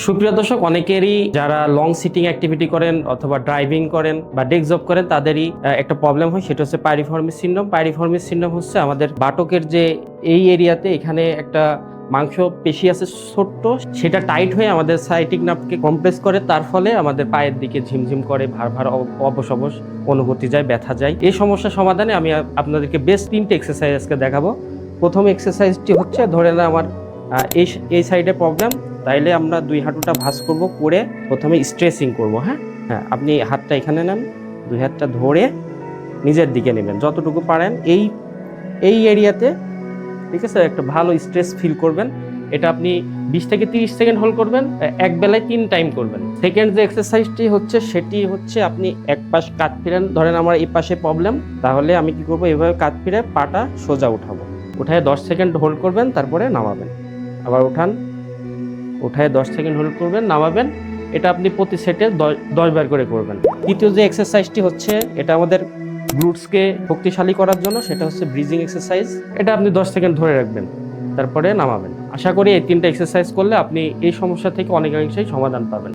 সুপ্রিয় দর্শক, অনেকেরই যারা লং সিটিং অ্যাক্টিভিটি করেন অথবা ড্রাইভিং করেন বা ডেস্ক জব করেন তাদেরই একটা প্রবলেম হয়, সেটা হচ্ছে পাইরিফর্মিস সিনড্রোম। পাইরিফর্মিস সিনড্রোম হচ্ছে আমাদের বাটকের যে এই এরিয়াতে এখানে একটা মাংস পেশি আছে ছোট্ট, সেটা টাইট হয়ে আমাদের সাইটিক নার্ভকে কম্প্রেস করে, তার ফলে আমাদের পায়ের দিকে ঝিমঝিম করে, ভার ভার অবশ অবশ অনুভূতি যায়, ব্যথা যায়। এই সমস্যা সমাধানে আমি আপনাদেরকে বেস্ট 3টে এক্সারসাইজ আজকে দেখাবো। প্রথম এক্সারসাইজটি হচ্ছে, ধরে না আমার এই সাইডে প্রবলেম, তাইলে আমরা দুই হাঁটুটা ভাঁজ করব, করে প্রথমে স্ট্রেচিং করব। হ্যাঁ, আপনি হাতটা এখানে নেন, দুই হাতটা ধরে নিজের দিকে নেবেন যতটুকু পারেন এই এরিয়াতে, ঠিক আছে? একটা ভালো স্ট্রেস ফিল করবেন। এটা আপনি 20 থেকে 30 সেকেন্ড হোল্ড করবেন, এক বেলায় 3 টাইম করবেন। সেকেন্ড যে এক্সারসাইজটি হচ্ছে সেটি হচ্ছে, আপনি এক পাশ কাত ফিরেন, ধরেন আমার এই পাশে প্রবলেম, তাহলে আমি কি করব, এভাবে কাত ফিরে পাটা সোজা উঠাবো, উঠায় 10 সেকেন্ড হোল্ড করবেন, তারপরে নামাবেন। আবার উঠায় 10 সেকেন্ড হোল্ড করবেন, নামাবেন। এটা আপনি প্রতি সেটে 10 বার করে করবেন। তৃতীয় যে এক্সারসাইজটি হচ্ছে, এটা আমাদের গ্লুটসকে শক্তিশালী করার জন্য, সেটা হচ্ছে ব্রিজিং এক্সারসাইজ। এটা আপনি 10 সেকেন্ড ধরে রাখবেন, তারপরে নামাবেন। আশা করি এই 3টা এক্সারসাইজ করলে আপনি এই সমস্যা থেকে অনেকাংশেই সমাধান পাবেন।